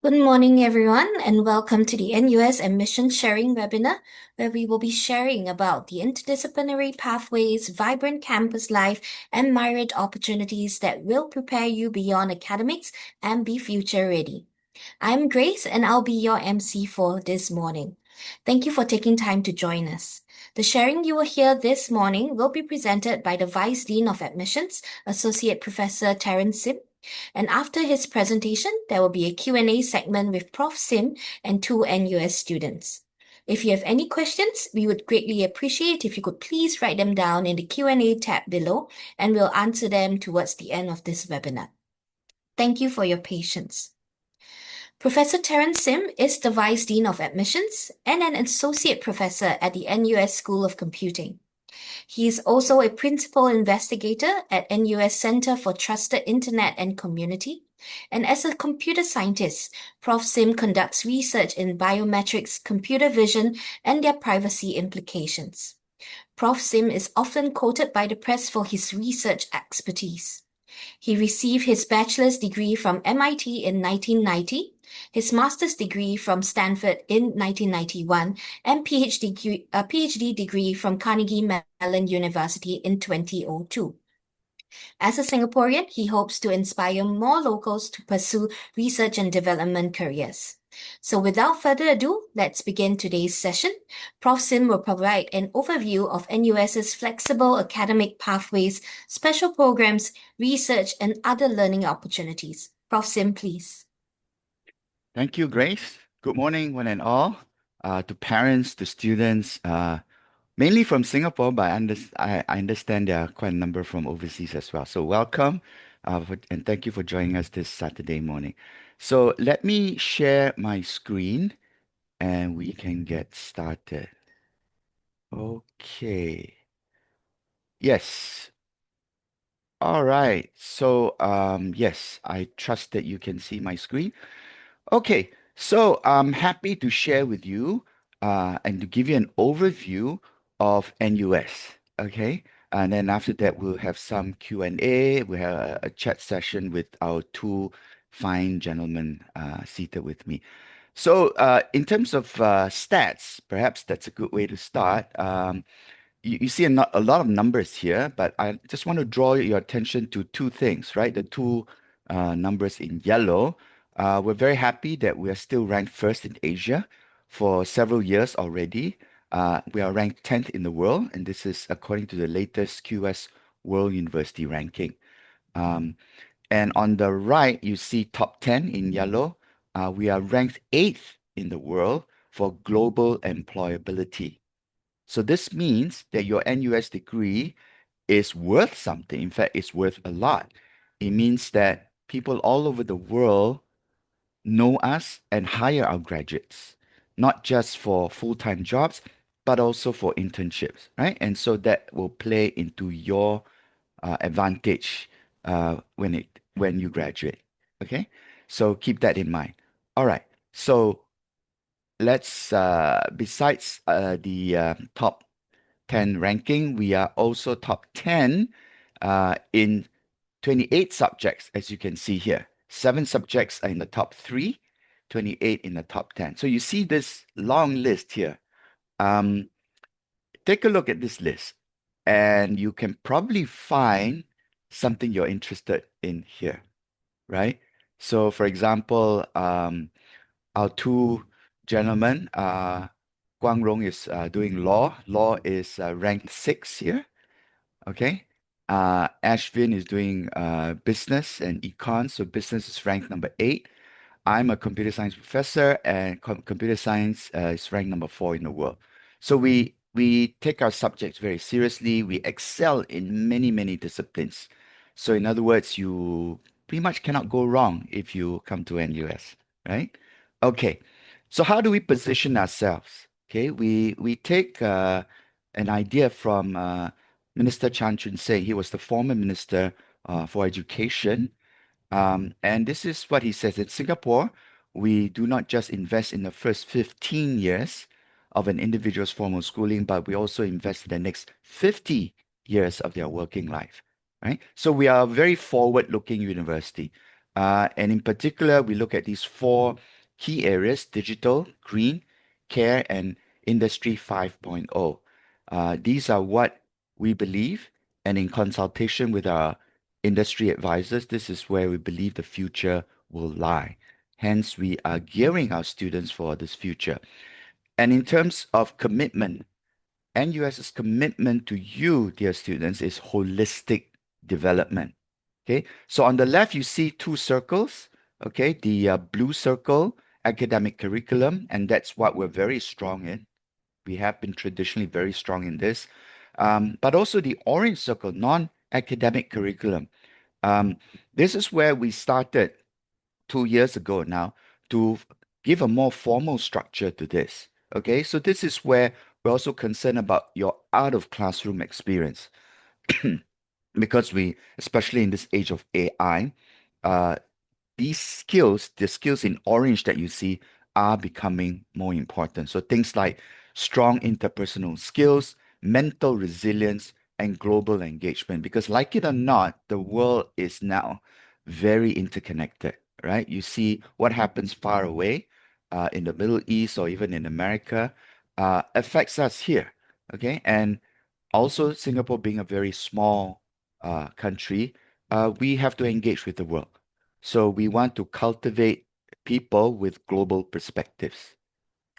Good morning, everyone, and welcome to the NUS Admission Sharing webinar, where we will be sharing about the interdisciplinary pathways, vibrant campus life, and myriad opportunities that will prepare you beyond academics and be future ready. I'm Grace, and I'll be your MC for this morning. Thank you for taking time to join us. The sharing you will hear this morning will be presented by the Vice Dean of Admissions, Associate Professor Terence, and after his presentation, there will be a Q&A segment with Prof. Sim and two NUS students. If you have any questions, we would greatly appreciate if you could please write them down in the Q&A tab below, and we'll answer them towards the end of this webinar. Thank you for your patience. Professor Terence Sim is the Vice Dean of Admissions and an Associate Professor at the NUS School of Computing. He is also a principal investigator at NUS Center for Trusted Internet and Community. And as a computer scientist, Prof. Sim conducts research in biometrics, computer vision, and their privacy implications. Prof. Sim is often quoted by the press for his research expertise. He received his bachelor's degree from MIT in 1990, his master's degree from Stanford in 1991, and PhD degree from Carnegie Mellon University in 2002. As a Singaporean, he hopes to inspire more locals to pursue research and development careers. So without further ado, let's begin today's session. Prof. Sim will provide an overview of NUS's flexible academic pathways, special programs, research, and other learning opportunities. Prof. Sim, please. Thank you, Grace. Good morning, one and all, to parents, to students, mainly from Singapore, but I understand there are quite a number from overseas as well. So welcome, and thank you for joining us this Saturday morning. So let me share my screen and we can get started. Okay. Yes. All right. So, yes, I trust that you can see my screen. Okay, so I'm happy to share with you and to give you an overview of NUS. Okay, and then after that we'll have some Q&A. We have a chat session with our two fine gentlemen seated with me. So in terms of stats, perhaps that's a good way to start. You see a lot of numbers here, but I just want to draw your attention to two things, right? The two numbers in yellow. We're very happy that we are still ranked first in Asia for several years already. We are ranked 10th in the world, and this is according to the latest QS World University ranking. And on the right, you see top 10 in yellow. We are ranked 8th in the world for global employability. So this means that your NUS degree is worth something. In fact, it's worth a lot. It means that people all over the world know us and hire our graduates, not just for full-time jobs, but also for internships, right? And so that will play into your advantage when you graduate. Okay, so keep that in mind. All right, so let's besides the top 10 ranking, we are also top 10 in 28 subjects, as you can see here. 7 subjects are in the top 3, 28 in the top 10. So you see this long list here. Take a look at this list, and you can probably find something you're interested in here, right? So, for example, our two gentlemen, Guang Rong is doing law. Law is ranked 6 here. Okay. Ashvin is doing business and econ, so business is ranked number 8. I'm a computer science professor, and computer science is ranked number 4 in the world. So we take our subjects very seriously. We excel in many disciplines. So in other words, you pretty much cannot go wrong if you come to NUS, right? Okay. So how do we position ourselves? Okay, we take an idea from Minister Chan Chun Sing. He was the former minister for education. And this is what he says. In Singapore, we do not just invest in the first 15 years of an individual's formal schooling, but we also invest in the next 50 years of their working life, right? So we are a very forward-looking university. And in particular, we look at these 4 key areas: digital, green, care, and Industry 5.0. These are what we believe, and in consultation with our industry advisors, this is where we believe the future will lie. Hence, we are gearing our students for this future. And in terms of commitment, NUS's commitment to you, dear students, is holistic development. Okay, so on the left, you see two circles. Okay, the blue circle, academic curriculum, and that's what we're very strong in. We have been traditionally very strong in this. But also the orange circle, non-academic curriculum. Um, this is where we started 2 years ago now to give a more formal structure to this. Okay, so this is where we're also concerned about your out of classroom experience because we, especially in this age of AI, uh, these skills, the skills in orange that you see, are becoming more important. So things like strong interpersonal skills, mental resilience, and global engagement. Because, like it or not, the world is now very interconnected, right? You see what happens far away in the Middle East or even in America affects us here, okay? And also, Singapore being a very small country, we have to engage with the world. So we want to cultivate people with global perspectives.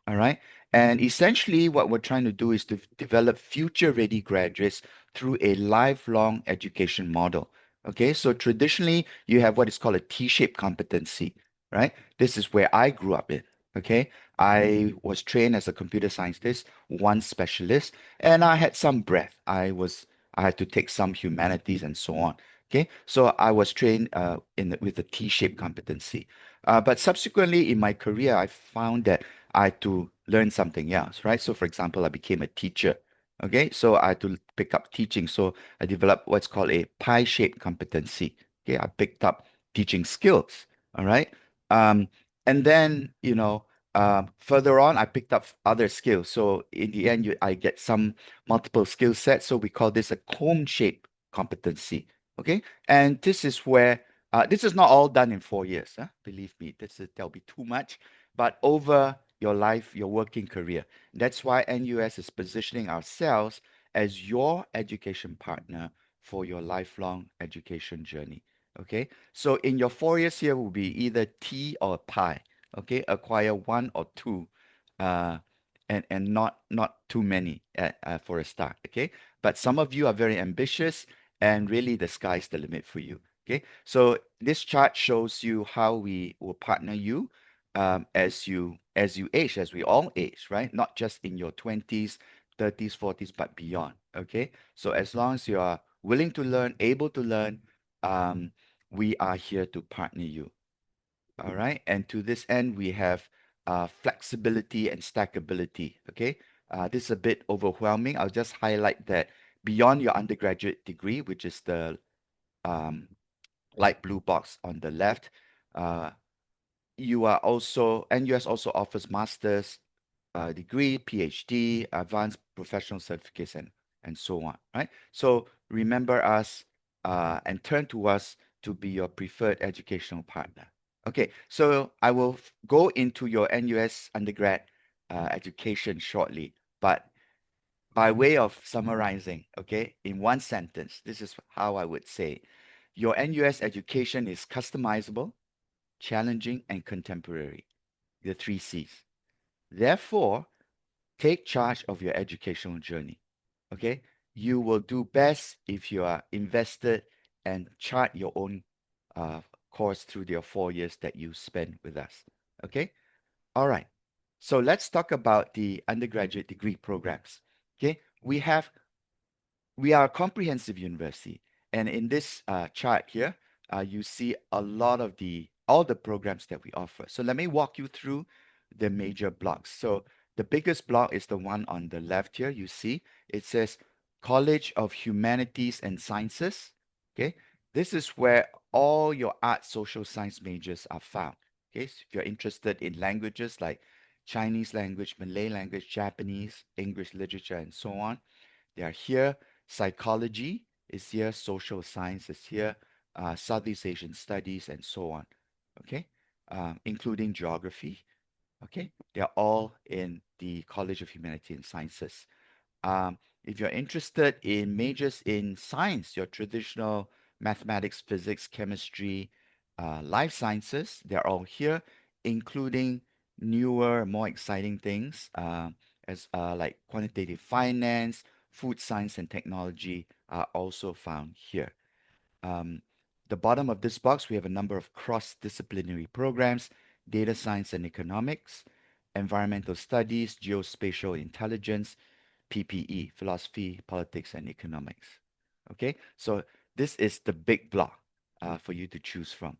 All right. And essentially, what we're trying to do is to develop future ready graduates through a lifelong education model. Okay. So traditionally, you have what is called a T-shaped competency, right? This is where I grew up in. Okay. I was trained as a computer scientist, one specialist, and I had some breadth. I had to take some humanities and so on. Okay. So I was trained with the T-shaped competency. But subsequently in my career, I found that I had to learn something else, right? So, for example, I became a teacher. Okay, so I had to pick up teaching. So I developed what's called a pie-shaped competency. Okay, I picked up teaching skills. All right, um, and then further on, I picked up other skills. So in the end, I get some multiple skill sets. So we call this a cone-shaped competency. Okay, and this is where this is not all done in 4 years. Huh? Believe me, that'll be too much. But over your life, your working career. That's why NUS is positioning ourselves as your education partner for your lifelong education journey. Okay, so in your 4 years here will be either T or pie. Okay, acquire one or two, uh, and not too many for a start. Okay, but some of you are very ambitious, and really the sky's the limit for you. Okay, so this chart shows you how we will partner you as you age, as we all age, right? Not just in your 20s, 30s, 40s, but beyond. Okay. So as long as you are willing to learn, able to learn, um, we are here to partner you. All right. And to this end, we have flexibility and stackability. Okay. This is a bit overwhelming. I'll just highlight that beyond your undergraduate degree, which is the um, light blue box on the left, uh, you are also NUS also offers master's degree, PhD, advanced professional certificates, and so on. Right. So remember us and turn to us to be your preferred educational partner. Okay. So I will go into your NUS undergrad education shortly, but by way of summarizing, okay, in one sentence, this is how I would say your NUS education is customizable, challenging, and contemporary, the three C's. Therefore, take charge of your educational journey. Okay? You will do best if you are invested and chart your own course through your 4 years that you spend with us. Okay? All right. So let's talk about the undergraduate degree programs. Okay? We are a comprehensive university, and in this chart here, you see a lot of all the programs that we offer. So let me walk you through the major blocks. So the biggest block is the one on the left here. You see it says College of Humanities and Sciences. Okay, this is where all your art, social science majors are found. Okay, so if you're interested in languages like Chinese language, Malay language, Japanese, English literature, and so on, they are here. Psychology is here. Social science is here. Southeast Asian studies and so on. Okay. including geography. Okay, they're all in the College of Humanities and Sciences. If you're interested in majors in science, your traditional mathematics, physics, chemistry, life sciences, they're all here, including newer, more exciting things as like quantitative finance, food science, and technology are also found here. Um, the bottom of this box, we have a number of cross-disciplinary programs: data science and economics, environmental studies, geospatial intelligence, PPE, philosophy, politics, and economics. Okay, so this is the big block for you to choose from.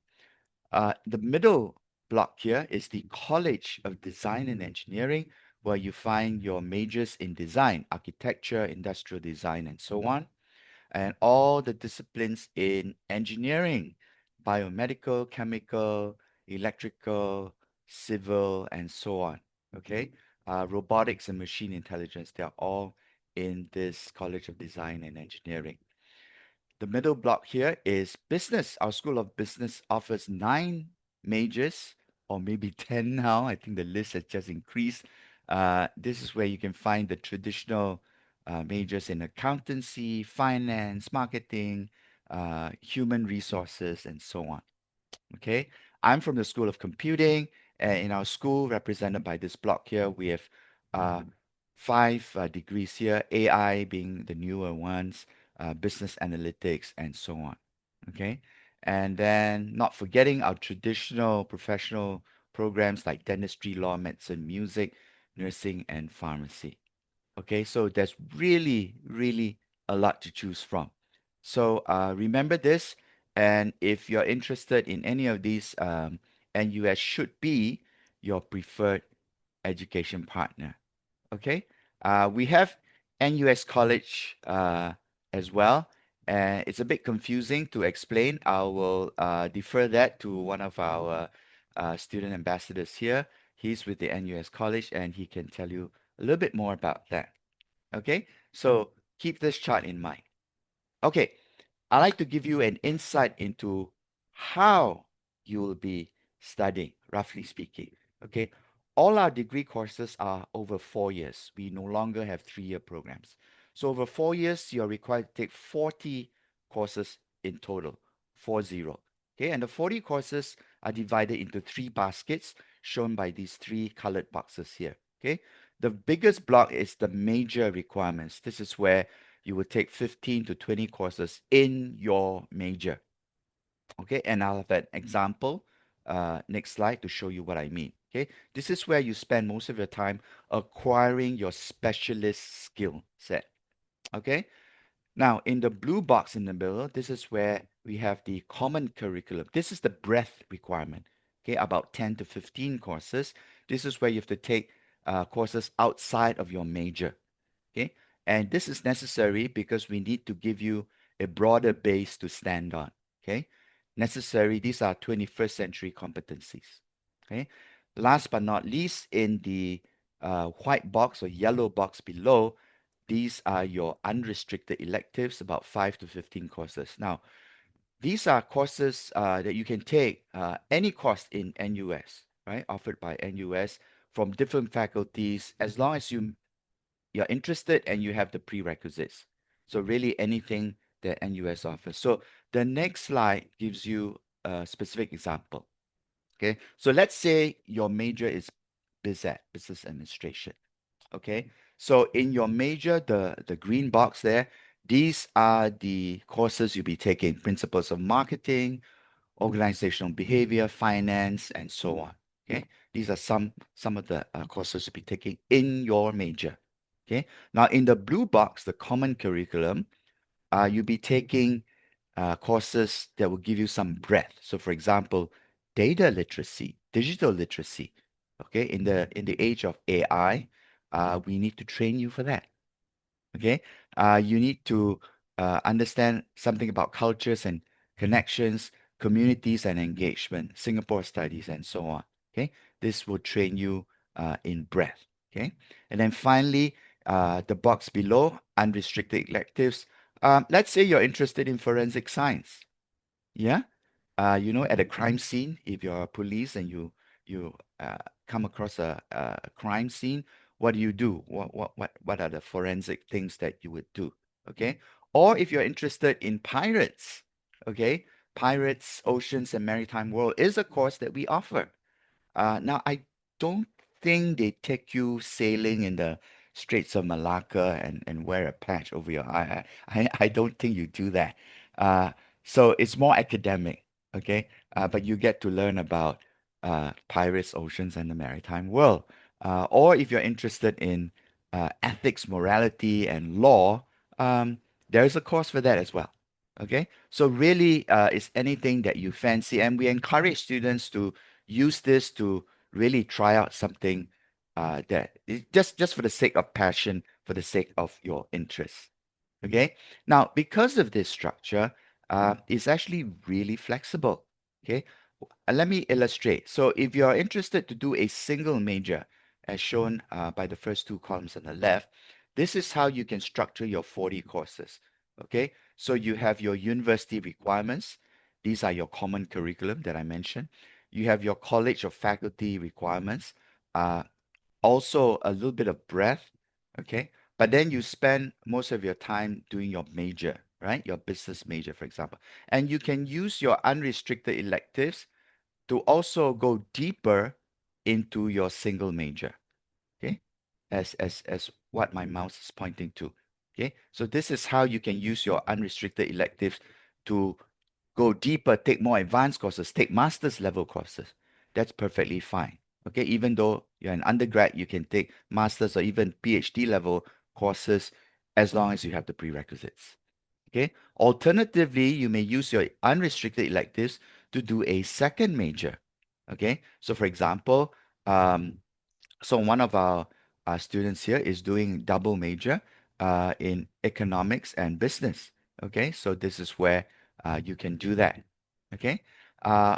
The middle block here is the College of Design and Engineering, where you find your majors in design, architecture, industrial design, and so on, and all the disciplines in engineering: biomedical, chemical, electrical, civil, and so on. Okay, robotics and machine intelligence, they're all in this College of Design and Engineering. The middle block here is business. Our School of Business offers 9 majors, or maybe 10 now. I think the list has just increased. This is where you can find the traditional majors in accountancy, finance, marketing, human resources, and so on. Okay, I'm from the School of Computing, and in our school, represented by this block here, we have uh, 5 degrees here, AI being the newer ones, business analytics, and so on. Okay, and then not forgetting our traditional professional programs like dentistry, law, medicine, music, nursing, and pharmacy. Okay, so there's really, really a lot to choose from. So remember this, and if you're interested in any of these, NUS should be your preferred education partner. Okay, we have NUS College as well, and it's a bit confusing to explain. I will defer that to one of our student ambassadors here. He's with the NUS College, and he can tell you a little bit more about that. Okay, so keep this chart in mind. Okay, I'd like to give you an insight into how you will be studying, roughly speaking. Okay, all our degree courses are over 4 years. We no longer have 3-year programs. So over 4 years, you're required to take 40 courses in total, 40. Okay, and the 40 courses are divided into 3 baskets shown by these 3 colored boxes here. Okay, the biggest block is the major requirements. This is where you will take 15 to 20 courses in your major. Okay, and I'll have an example next slide to show you what I mean. Okay, this is where you spend most of your time acquiring your specialist skill set. Okay, now in the blue box in the middle, this is where we have the common curriculum. This is the breadth requirement. Okay, about 10 to 15 courses. This is where you have to take courses outside of your major. Okay, and this is necessary because we need to give you a broader base to stand on. Okay, necessary, these are 21st century competencies. Okay, last but not least, in the white box or yellow box below, these are your unrestricted electives, about 5 to 15 courses. Now, these are courses that you can take, any course in NUS, right, offered by NUS from different faculties, as long as you're interested and you have the prerequisites. So really anything that NUS offers. So the next slide gives you a specific example. Okay, so let's say your major is BizAd, Business Administration. Okay, so in your major, the green box there, these are the courses you'll be taking: Principles of Marketing, Organizational Behavior, Finance, and so on. Okay, these are some of the courses you'll be taking in your major. Okay, now in the blue box, the common curriculum, you'll be taking courses that will give you some breadth. So, for example, data literacy, digital literacy. Okay, in the age of AI, we need to train you for that. Okay, you need to understand something about cultures and connections, communities and engagement, Singapore studies, and so on. Okay, this will train you in breadth. Okay, and then finally, the box below, unrestricted electives. Let's say you're interested in forensic science. Yeah. at a crime scene, if you're a police and you come across a crime scene, what do you do? What are the forensic things that you would do? Okay. Or if you're interested in pirates, okay, pirates, oceans, and maritime world is a course that we offer. Now, I don't think they take you sailing in the Straits of Malacca and wear a patch over your eye. I don't think you do that. Uh, so it's more academic, okay? But you get to learn about pirates, oceans, and the maritime world. Or if you're interested in ethics, morality, and law, there's a course for that as well. Okay, so really, it's anything that you fancy, and we encourage students to use this to really try out something just for the sake of passion, for the sake of your interest. Okay. Now, because of this structure, it's actually really flexible. Okay. Let me illustrate. So, if you're interested to do a single major, as shown by the first two columns on the left, this is how you can structure your 40 courses. Okay. So, you have your university requirements. These are your common curriculum that I mentioned. You have your college or faculty requirements. Uh, Also a little bit of breadth, okay? But then you spend most of your time doing your major, right? Your business major, for example. And you can use your unrestricted electives to also go deeper into your single major, okay? As what my mouse is pointing to, okay? So this is how you can use your unrestricted electives to go deeper, take more advanced courses, take master's level courses. That's perfectly fine. Okay, even though you're an undergrad, you can take master's or even PhD level courses as long as you have the prerequisites. Okay, alternatively, you may use your unrestricted electives to do a second major. Okay, so for example, so one of our students here is doing double major in economics and business. Okay, so this is where you can do that. Okay,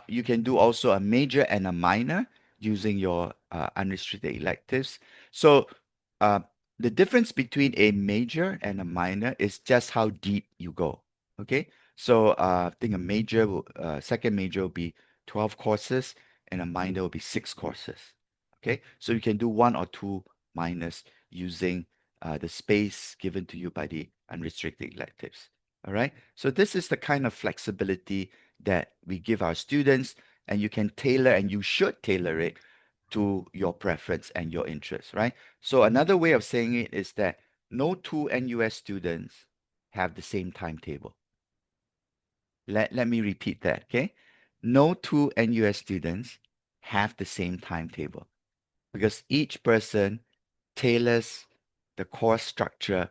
you can do also a major and a minor using your unrestricted electives. So uh, the difference between a major and a minor is just how deep you go. Okay, so I think a major second major will be 12 courses and a minor will be 6 courses. Okay, so you can do one or two minors using the space given to you by the unrestricted electives. All right, so this is the kind of flexibility that we give our students, and you can tailor and you should tailor it to your preference and your interest, right? So another way of saying it is that no two NUS students have the same timetable. Let me repeat that, okay? No two NUS students have the same timetable because each person tailors the course structure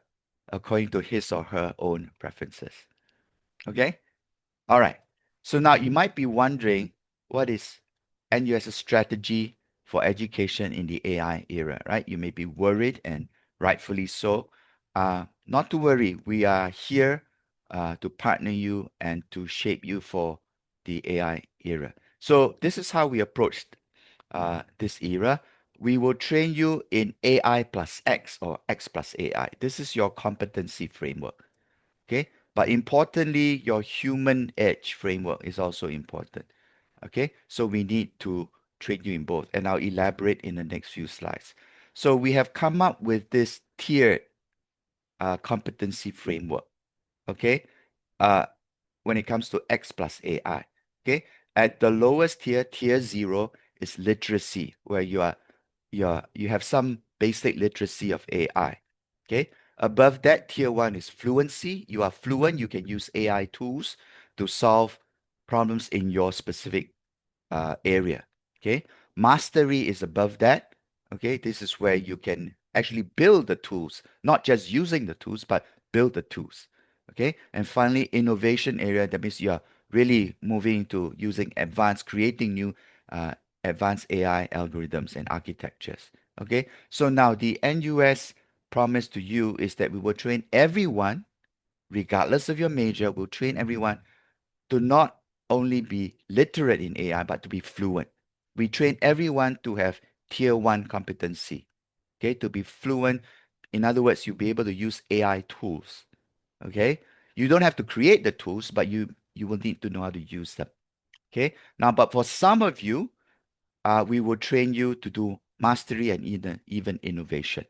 according to his or her own preferences. Okay? All right. So now you might be wondering what is NUS's strategy for education in the AI era, right? You may be worried, and rightfully so. Not to worry, we are here to partner you and to shape you for the AI era. So this is how we approached this era. We will train you in AI plus X or X plus AI. This is your competency framework. Okay. But importantly, your human edge framework is also important. Okay. So we need to train you in both. And I'll elaborate in the next few slides. So we have come up with this tiered competency framework. Okay. Uh, when it comes to X plus AI. Okay. At the lowest tier, tier 0 is literacy, where you have some basic literacy of AI. Okay. Above that, tier 1 is fluency. You are fluent. You can use AI tools to solve problems in your specific area. Okay. Mastery is above that. Okay. This is where you can actually build the tools, not just using the tools, but build the tools. Okay. And finally, innovation area. That means you are really moving to using advanced, creating new uh, advanced AI algorithms and architectures. Okay. So now the NUS promise to you is that we will train everyone, regardless of your major, we'll train everyone to not only be literate in AI, but to be fluent. We train everyone to have tier 1 competency, okay, to be fluent. In other words, you'll be able to use AI tools, okay? You don't have to create the tools, but you will need to know how to use them. Okay. Now, but for some of you, we will train you to do mastery and even innovation.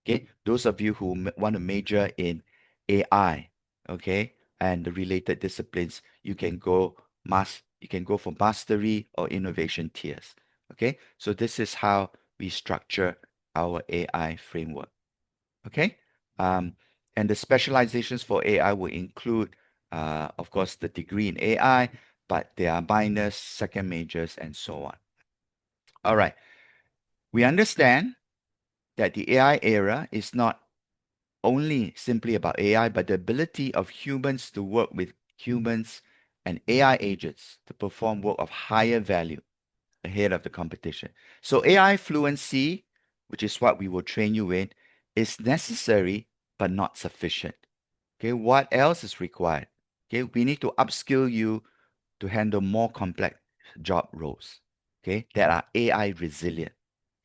Okay. Those of you who want to major in AI, okay, and the related disciplines, you can go for mastery or innovation tiers. Okay. So this is how we structure our AI framework. Okay. Um, and the specializations for AI will include, of course, the degree in AI, but there are minors, second majors, and so on. All right. We understand that the AI era is not only simply about AI, but the ability of humans to work with humans and AI agents to perform work of higher value ahead of the competition. So AI fluency, which is what we will train you in, is necessary but not sufficient. Okay, what else is required? Okay, we need to upskill you to handle more complex job roles, okay, that are AI resilient.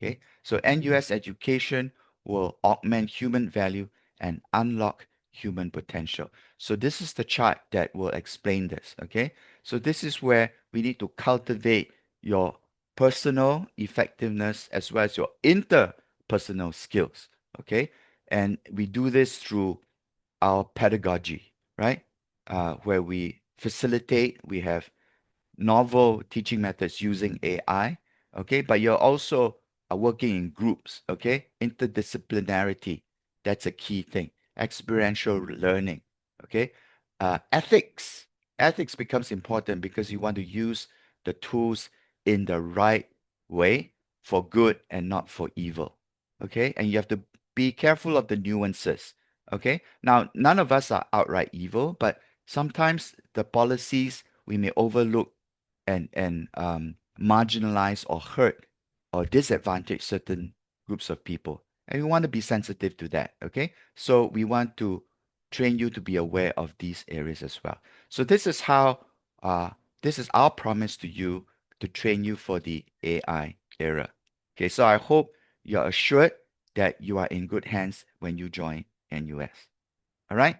Okay, so NUS education will augment human value and unlock human potential. So this is the chart that will explain this. Okay, so this is where we need to cultivate your personal effectiveness as well as your interpersonal skills. Okay, and we do this through our pedagogy, right? Where we facilitate, we have novel teaching methods using AI, okay? But you're also working in groups, okay? Interdisciplinarity, that's a key thing. Experiential learning, okay? Ethics, ethics becomes important because you want to use the tools in the right way for good and not for evil, okay? And you have to be careful of the nuances, okay? Now, none of us are outright evil, but sometimes the policies we may overlook and marginalize or hurt or disadvantage certain groups of people. And we want to be sensitive to that, okay? So we want to train you to be aware of these areas as well. So uh, this is our promise to you to train you for the AI era. Okay, so I hope you're assured that you are in good hands when you join NUS. All right.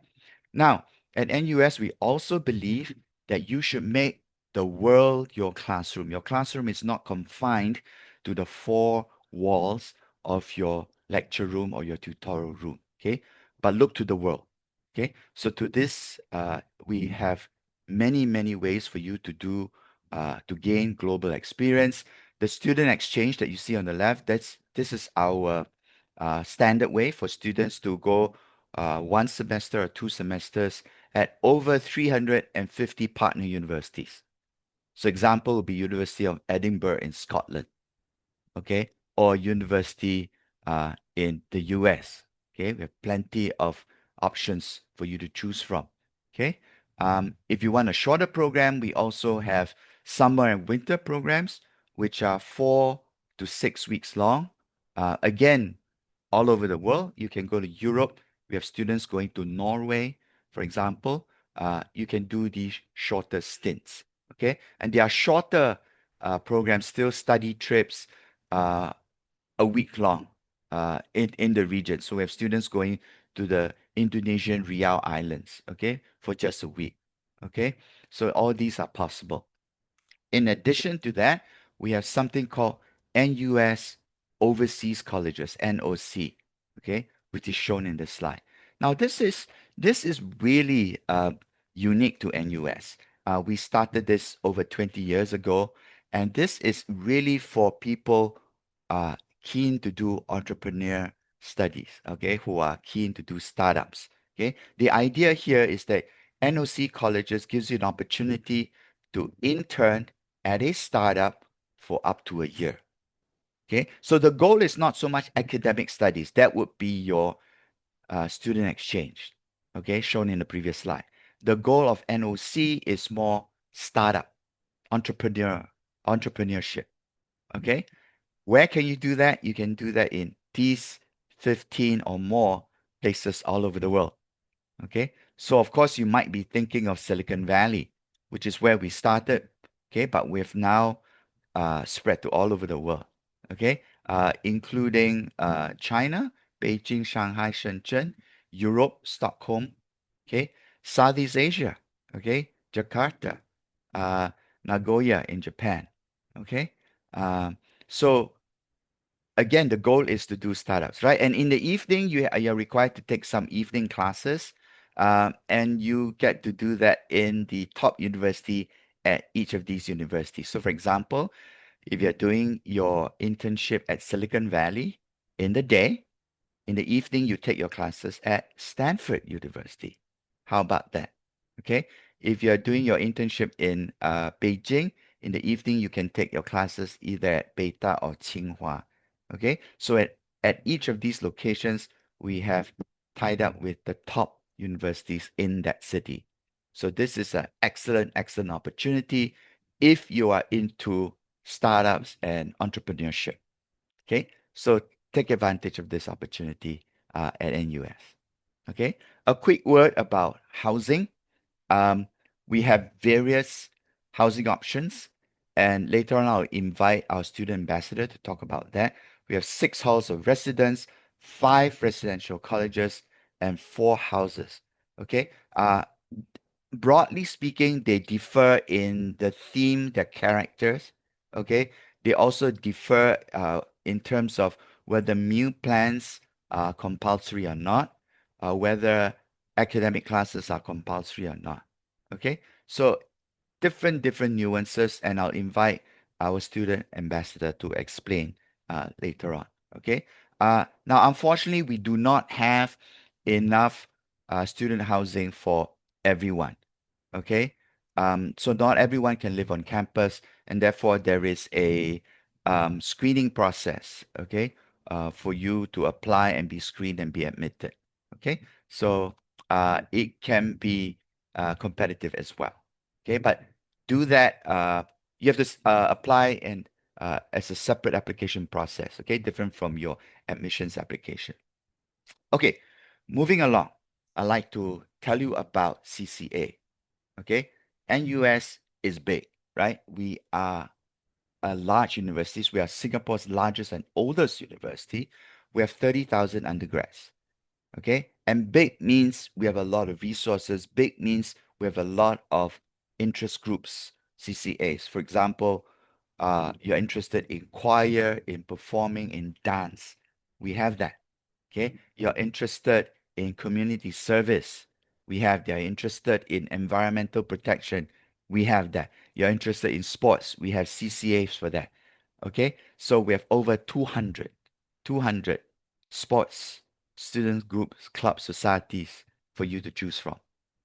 Now, at NUS, we also believe that you should make the world your classroom. Your classroom is not confined to the four walls of your lecture room or your tutorial room. Okay. But look to the world. Okay. So to this, we have many, many ways for you to gain global experience. The student exchange that you see on the left, this is our standard way for students to go one semester or two semesters at over 350 partner universities. So example would be University of Edinburgh in Scotland, okay, or university in the US. Okay, we have plenty of options for you to choose from. Okay, if you want a shorter program, we also have summer and winter programs, which are 4 to 6 weeks long. Again, all over the world. You can go to Europe. We have students going to Norway, for example. You can do these shorter stints. Okay, and there are shorter programs, still study trips, uh, a week long in the region. So we have students going to the Indonesian Riau Islands, okay, for just a week. Okay, so all these are possible. In addition to that, we have something called NUS Overseas Colleges, NOC, okay, which is shown in the slide. Now, this is really unique to NUS. We started this over 20 years ago, and this is really for people keen to do entrepreneur studies, okay, who are keen to do startups. Okay, the idea here is that NOC colleges gives you an opportunity to intern at a startup for up to a year. Okay, so the goal is not so much academic studies. That would be your student exchange, okay, shown in the previous slide. The goal of NOC is more startup, entrepreneurship. Okay, where can you do that? You can do that in these 15 or more places all over the world. Okay, so of course you might be thinking of Silicon Valley, which is where we started. Okay, but we've now spread to all over the world, okay, including China, Beijing, Shanghai, Shenzhen, Europe, Stockholm, okay, Southeast Asia, okay, Jakarta, Nagoya in Japan. Okay. Um, so again, the goal is to do startups, right? And in the evening, you're required to take some evening classes, and you get to do that in the top university at each of these universities. So, for example, if you're doing your internship at Silicon Valley in the day, in the evening, you take your classes at Stanford University. How about that? Okay. If you're doing your internship in Beijing, in the evening, you can take your classes either at Beida or Tsinghua. Okay. So at each of these locations, we have tied up with the top universities in that city. So this is an excellent, excellent opportunity if you are into startups and entrepreneurship. Okay, so take advantage of this opportunity at NUS. Okay, a quick word about housing. Um, we have various housing options, and later on, I'll invite our student ambassador to talk about that. We have 6 halls of residence, 5 residential colleges, and 4 houses. Okay, broadly speaking, they differ in the theme, their characters. Okay, they also differ in terms of whether meal plans are compulsory or not, whether academic classes are compulsory or not. Okay, so different nuances, and I'll invite our student ambassador to explain later on. Okay. Now, unfortunately, we do not have enough student housing for everyone. Okay. So not everyone can live on campus, and therefore there is a screening process. Okay. For you to apply and be screened and be admitted. Okay. So it can be competitive as well. Okay, but do that. You have to apply and as a separate application process. Okay, different from your admissions application. Okay, moving along. I'd like to tell you about CCA. Okay, NUS is big, right? We are a large university. We are Singapore's largest and oldest university. We have 30,000 undergrads. Okay. And big means we have a lot of resources. Big means we have a lot of interest groups, CCAs. For example, you're interested in choir, in performing, in dance. We have that. Okay. You're interested in community service. We have that. You're interested in environmental protection. We have that. You're interested in sports. We have CCAs for that. Okay. So we have over 200 sports, student groups, clubs, societies for you to choose from.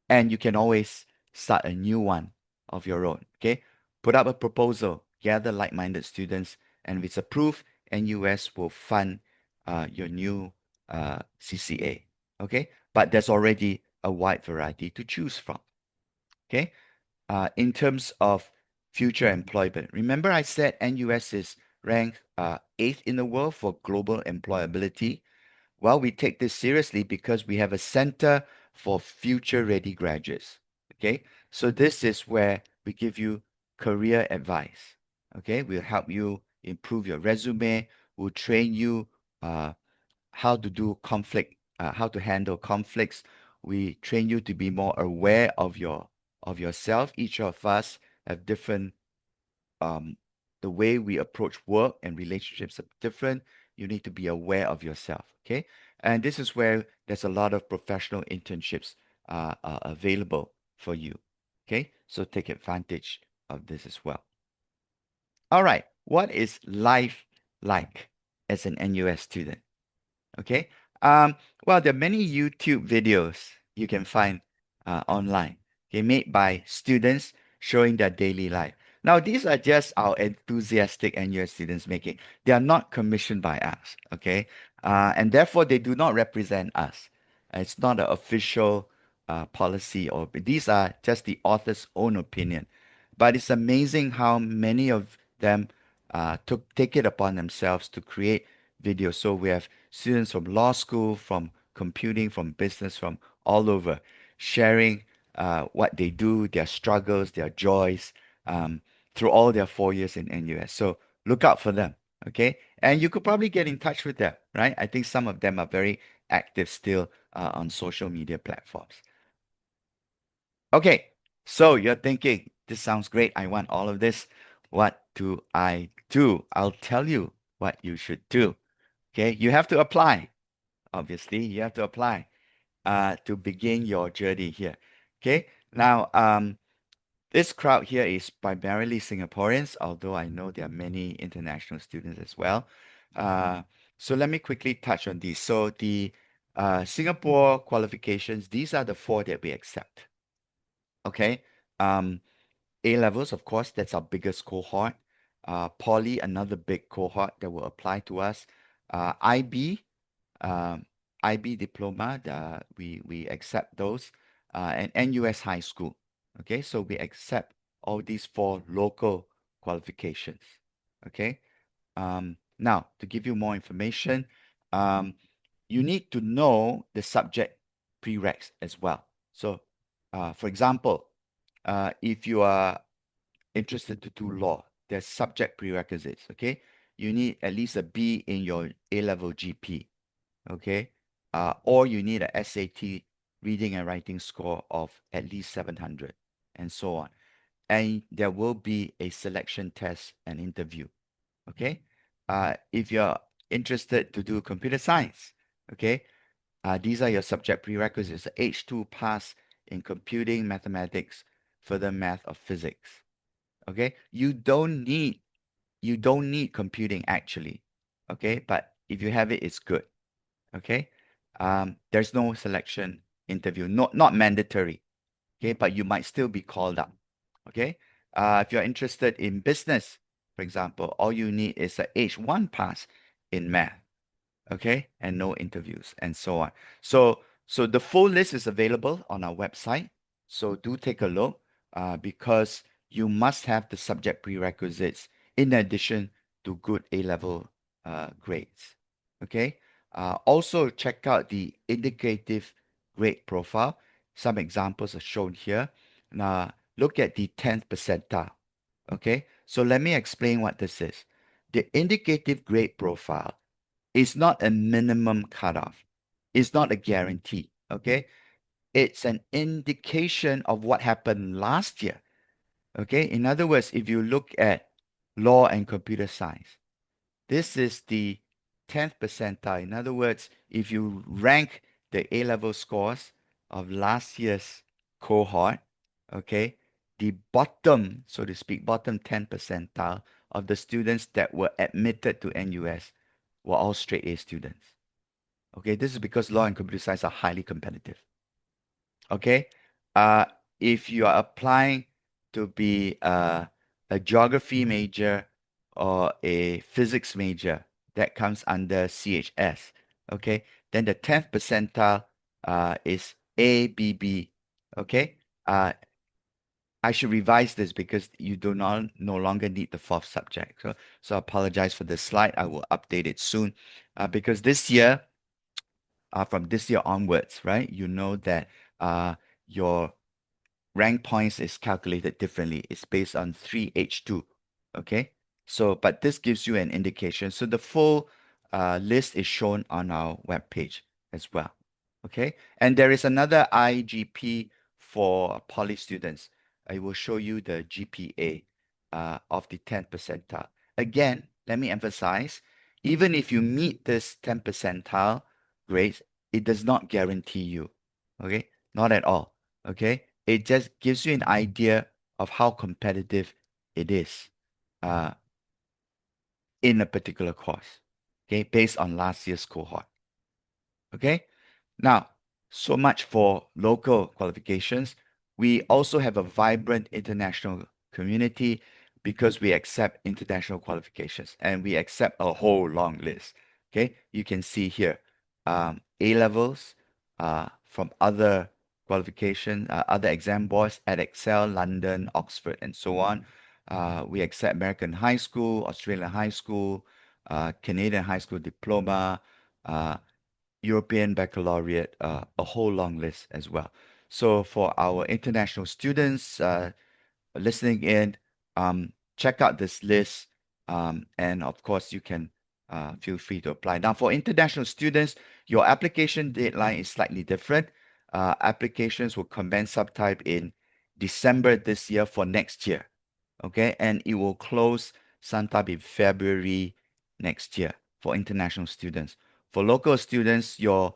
And you can always start a new one of your own. Okay. Put up a proposal, gather like minded students, and if it's approved, NUS will fund your new CCA. Okay. But there's already a wide variety to choose from. Okay. In terms of future employment, remember I said NUS is ranked eighth in the world for global employability. Well, we take this seriously because we have a center for future ready graduates. Okay, so this is where we give you career advice. Okay, we'll help you improve your resume. We'll train you uh, how to do conflict, how to handle conflicts. We train you to be more aware of yourself. Each of us have different um, the way we approach work and relationships are different. You need to be aware of yourself. Okay. And this is where there's a lot of professional internships are available for you. Okay. So take advantage of this as well. All right. What is life like as an NUS student? Okay. Um, well, there are many YouTube videos you can find online, okay, made by students showing their daily life. Now, these are just our enthusiastic NUS students making. They are not commissioned by us, okay? And therefore, they do not represent us. It's not an official policy, or these are just the author's own opinion. But it's amazing how many of them take it upon themselves to create videos. So we have students from law school, from computing, from business, from all over, sharing what they do, their struggles, their joys, through all their 4 years in NUS. So look out for them, okay? And you could probably get in touch with them, right? I think some of them are very active still on social media platforms. Okay, so you're thinking, this sounds great. I want all of this. What do I do? I'll tell you what you should do. Okay, you have to apply. Obviously, you have to apply to begin your journey here. Okay, now this crowd here is primarily Singaporeans, although I know there are many international students as well. Uh, so let me quickly touch on these. So the Singapore qualifications, these are the four that we accept. Okay. Um, A levels, of course, that's our biggest cohort. Poly, another big cohort that will apply to us. IB, um, IB diploma, we accept those, and NUS high school. Okay, so we accept all these four local qualifications. Okay, now to give you more information, um, you need to know the subject prereqs as well. So, for example, if you are interested to do law, there's subject prerequisites. Okay, you need at least a B in your A-level GP. Okay, or you need a SAT reading and writing score of at least 700, and so on. And there will be a selection test and interview. Okay, if you're interested to do computer science, okay, these are your subject prerequisites. H2 pass in computing, mathematics, further math or physics. Okay, you don't need computing actually. Okay, but if you have it, it's good. Okay, there's no selection interview, not mandatory. Okay, but you might still be called up. Okay, if you're interested in business, for example, all you need is a H1 pass in math. Okay, and no interviews and so on. So the full list is available on our website. So do take a look, because you must have the subject prerequisites in addition to good A-level grades. Okay. Also check out the indicative grade profile. Some examples are shown here. Now look at the 10th percentile. Okay. So let me explain what this is. The indicative grade profile is not a minimum cutoff. It's not a guarantee. Okay. It's an indication of what happened last year. Okay. In other words, if you look at law and computer science, this is the 10th percentile. In other words, if you rank the A level scores of last year's cohort, okay, the bottom, so to speak, bottom 10 percentile of the students that were admitted to NUS were all straight A students. Okay, this is because law and computer science are highly competitive. Okay, uh, if you are applying to be a geography major or a physics major, that comes under CHS. Okay, then the 10th percentile is ABB. Okay, uh, I should revise this because you do not no longer need the fourth subject. So I apologize for this slide. I will update it soon, because this year, from this year onwards, right? You know that your rank points is calculated differently. It's based on 3H2. Okay. So, but this gives you an indication. So the full list is shown on our webpage as well. Okay. And there is another IGP for poly students. I will show you the GPA of the 10th percentile. Again, let me emphasize, even if you meet this 10th percentile grades, it does not guarantee you. Okay. Not at all. Okay. It just gives you an idea of how competitive it is uh, in a particular course, okay, based on last year's cohort. Okay, now, so much for local qualifications. We also have a vibrant international community because we accept international qualifications and we accept a whole long list. Okay, you can see here A levels from other qualification, other exam boards at Excel, London, Oxford, and so on. We accept American high school, Australian high school, Canadian high school diploma, European baccalaureate, a whole long list as well. So for our international students listening in, check out this list, and of course you can feel free to apply. Now for international students, your application deadline is slightly different. Applications will commence subtype in December this year for next year. Okay, and it will close sometime in February next year for international students. For local students, your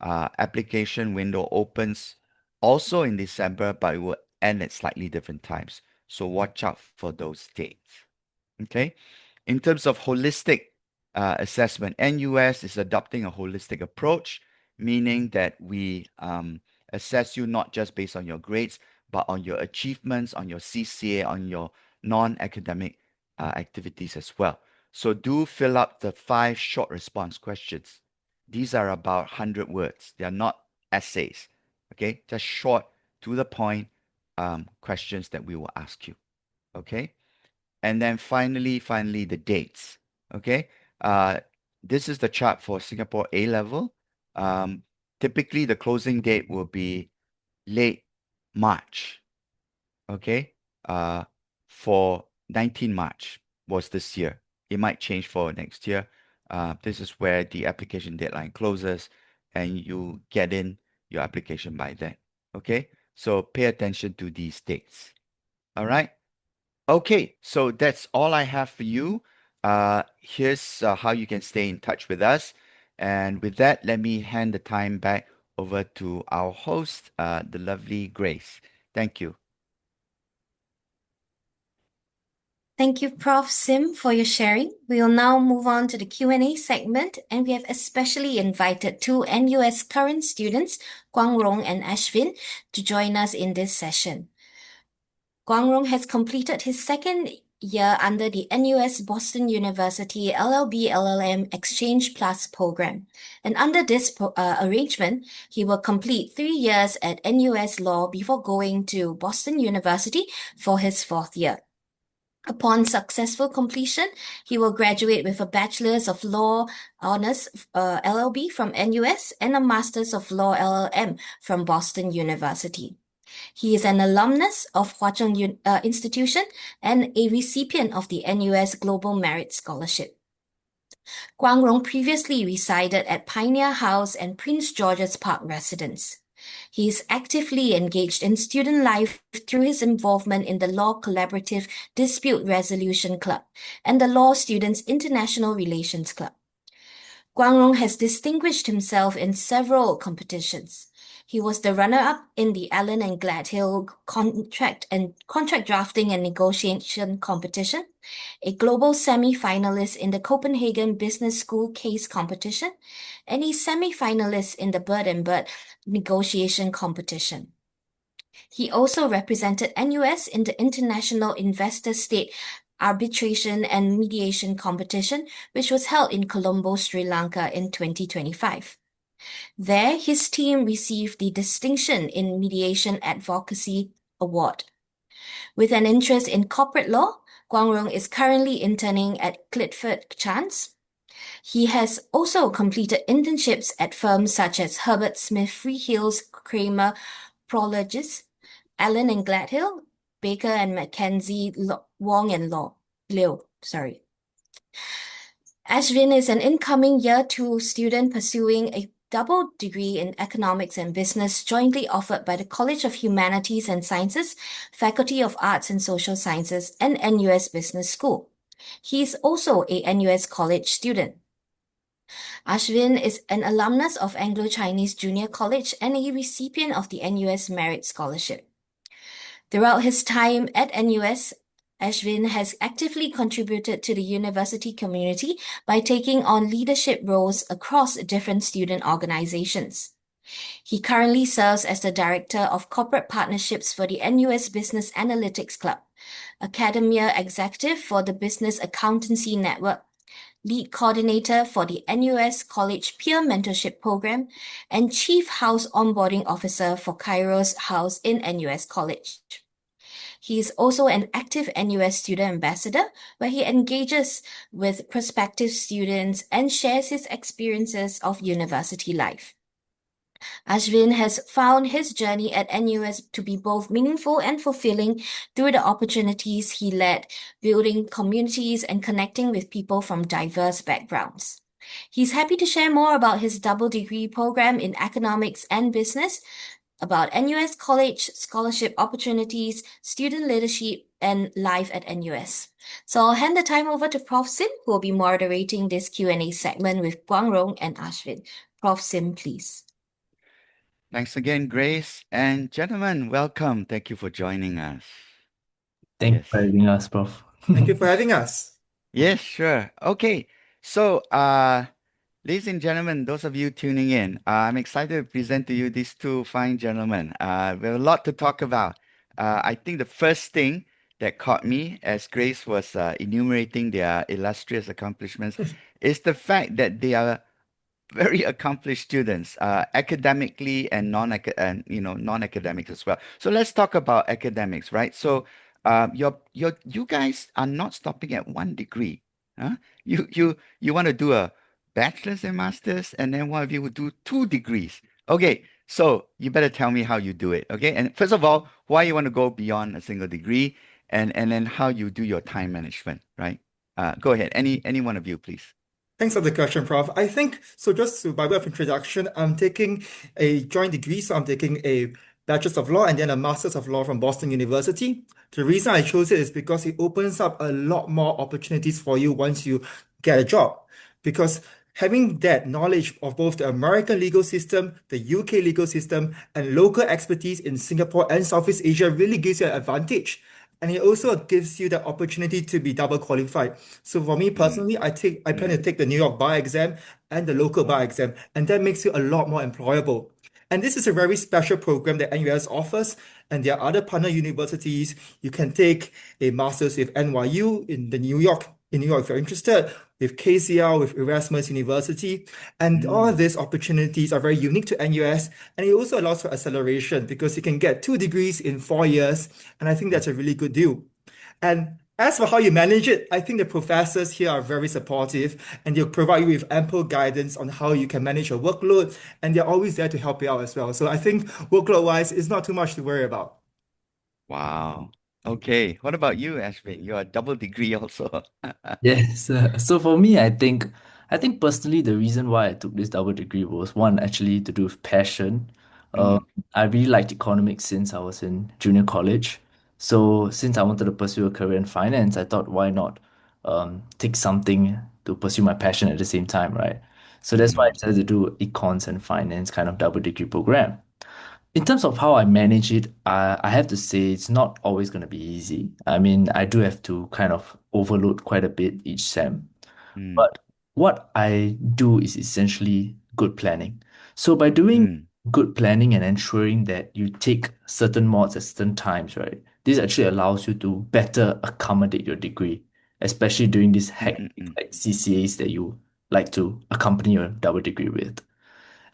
application window opens also in December, but it will end at slightly different times. So watch out for those dates. Okay. In terms of holistic assessment, NUS is adopting a holistic approach, meaning that we assess you not just based on your grades, but on your achievements, on your CCA, on your non-academic activities as well. So do fill up the 5 short response questions. These are about 100 words. They are not essays. Okay, just short, to the point questions that we will ask you. Okay. And then finally, the dates. Okay. This is the chart for Singapore A level. Typically, the closing date will be late March. Okay. For 19 March was this year. It might change for next year. This is where the application deadline closes and you get in your application by then. Okay. So pay attention to these dates. All right. Okay, so that's all I have for you. Here's how you can stay in touch with us. And with that, let me hand the time back over to our host, the lovely Grace. Thank you. Thank you, Prof. Sim, for your sharing. We will now move on to the Q&A segment, and we have especially invited two NUS current students, Guang Rong and Ashvin, to join us in this session. Guang Rong has completed his second year under the NUS Boston University LLB LLM Exchange Plus program. And under this arrangement, he will complete 3 years at NUS Law before going to Boston University for his 4th year. Upon successful completion, he will graduate with a Bachelor's of Law Honors LLB from NUS and a Master's of Law LLM from Boston University. He is an alumnus of Hwa Chong Institution and a recipient of the NUS Global Merit Scholarship. Guang Rong previously resided at Pioneer House and Prince George's Park residence. He is actively engaged in student life through his involvement in the Law Collaborative Dispute Resolution Club and the Law Students International Relations Club. Guang Rong has distinguished himself in several competitions. He was the runner-up in the Allen and Gladhill contract drafting and negotiation competition, a global semi-finalist in the Copenhagen Business School case competition, and a semi-finalist in the Bird and Bird negotiation competition. He also represented NUS in the International Investor State Arbitration and Mediation Competition, which was held in Colombo, Sri Lanka in 2025. There, his team received the Distinction in Mediation Advocacy Award. With an interest in corporate law, Guang Rong is currently interning at Clifford Chance. He has also completed internships at firms such as Herbert Smith Freehills, Kramer Prologis, Allen and Gladhill, Baker and McKenzie, Wong and Liu. Ashvin is an incoming Year 2 student pursuing a double degree in economics and business jointly offered by the College of Humanities and Sciences, Faculty of Arts and Social Sciences, and NUS Business School. He is also a NUS college student. Ashvin is an alumnus of Anglo-Chinese Junior College and a recipient of the NUS Merit Scholarship. Throughout his time at NUS, Ashvin has actively contributed to the university community by taking on leadership roles across different student organizations. He currently serves as the Director of Corporate Partnerships for the NUS Business Analytics Club, Academia Executive for the Business Accountancy Network, Lead Coordinator for the NUS College Peer Mentorship Program, and Chief House Onboarding Officer for Kairos House in NUS College. He is also an active NUS student ambassador, where he engages with prospective students and shares his experiences of university life. Ashvin has found his journey at NUS to be both meaningful and fulfilling through the opportunities he led, building communities and connecting with people from diverse backgrounds. He's happy to share more about his double degree program in economics and business. about NUS college scholarship opportunities, student leadership, and life at NUS. So I'll hand the time over to Prof. Sim, who will be moderating this Q&A segment with Guang Rong and Ashvin. Prof. Sim, please. Thanks again, Grace. And gentlemen, welcome. Thank you for joining us. Thank you Yes. for having us, Prof. Thank you for having us. Yes, sure. Okay. So, ladies and gentlemen, those of you tuning in, I'm excited to present to you these two fine gentlemen. We have a lot to talk about. I think the first thing that caught me as Grace was enumerating their illustrious accomplishments is the fact that they are very accomplished students, academically and non-academics as well. So let's talk about academics, right? So, you guys are not stopping at one degree, huh? You want to do a bachelor's and master's, and then one of you would do two degrees. Okay, so you better tell me how you do it, okay? And first of all, why you want to go beyond a single degree, and then how you do your time management, right? Go ahead, any one of you, please. Thanks for the question, Prof. I think so. Just by way of introduction, I'm taking a joint degree, so I'm taking a Bachelor's of Law and then a Master's of Law from Boston University. The reason I chose it is because it opens up a lot more opportunities for you once you get a job. Because having that knowledge of both the American legal system, the UK legal system, and local expertise in Singapore and Southeast Asia really gives you an advantage. And it also gives you the opportunity to be double qualified. So for me Mm, personally, I plan mm, to take the New York bar exam and the local bar wow. exam, and that makes you a lot more employable. And this is a very special program that NUS offers, and there are other partner universities. You can take a master's with NYU in New York if you're interested, with KCL, with Erasmus University. And all of Mm, these opportunities are very unique to NUS, and it also allows for acceleration because you can get two degrees in 4 years, and I think mm, that's a really good deal. And as for how you manage it, I think the professors here are very supportive and they'll provide you with ample guidance on how you can manage your workload, and they're always there to help you out as well. So I think workload-wise, it's not too much to worry about. wow. Okay. What about you, Ashvin? You're a double degree also. Yes. So for me, I think personally the reason why I took this double degree was one actually to do with passion. Um, Mm, I really liked economics since I was in junior college. So since I wanted to pursue a career in finance, I thought why not take something to pursue my passion at the same time, right? So that's why I mm, decided to do econs and finance kind of double degree program. In terms of how I manage it, I have to say it's not always going to be easy. I mean, I do have to kind of overload quite a bit each sem. mm, But what I do is essentially good planning. So by doing mm, good planning and ensuring that you take certain mods at certain times, right? This actually allows you to better accommodate your degree, especially during these mm, mm, hectic mm, like CCAs that you like to accompany your double degree with.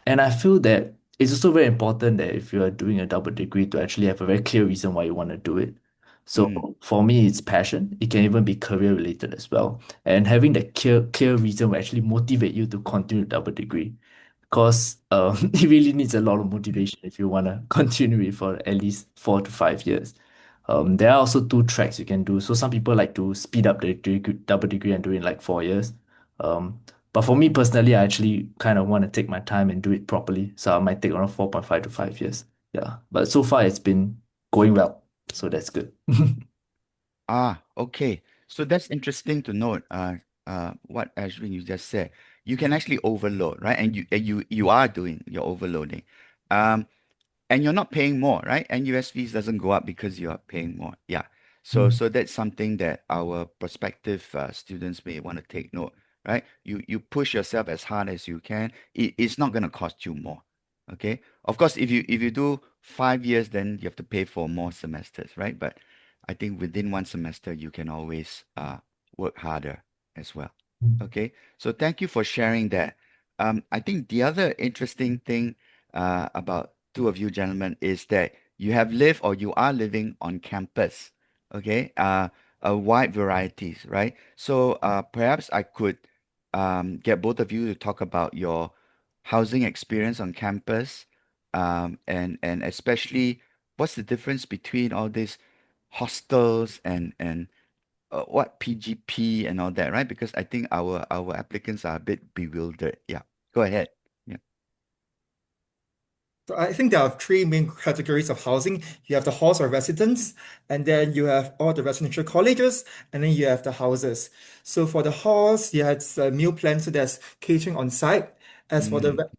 And I feel that it's also very important that if you are doing a double degree to actually have a very clear reason why you want to do it. So mm, for me, it's passion. It can even be career related as well. And having that clear reason will actually motivate you to continue double degree. Because it really needs a lot of motivation if you want to continue it for at least 4 to 5 years. There are also two tracks you can do. So some people like to speed up the double degree and do it in like 4 years. Um, but for me personally, I actually kind of want to take my time and do it properly. So I might take around 4.5 to 5 years. Yeah. But so far it's been going well. So that's good. Okay. So that's interesting to note. What Ashwin you just said. You can actually overload, right? And you are doing your overloading. Um, And you're not paying more, right? NUS fees doesn't go up because you're paying more. Yeah. So that's something that our prospective students may want to take note, right? You push yourself as hard as you can. It's not going to cost you more. Okay. Of course, if you do 5 years, then you have to pay for more semesters, right? But I think within one semester, you can always work harder as well. Okay. So thank you for sharing that. I think the other interesting thing about two of you gentlemen is that you have lived or you are living on campus, okay? A wide varieties, right? So perhaps I could get both of you to talk about your housing experience on campus, and especially what's the difference between all these hostels and what PGP and all that, right? Because I think our applicants are a bit bewildered. Yeah, go ahead. Yeah. So I think there are three main categories of housing. You have the halls or residence, and then you have all the residential colleges, and then you have the houses. So for the halls, you have a meal plan, so there's catering on site. As for the Mm.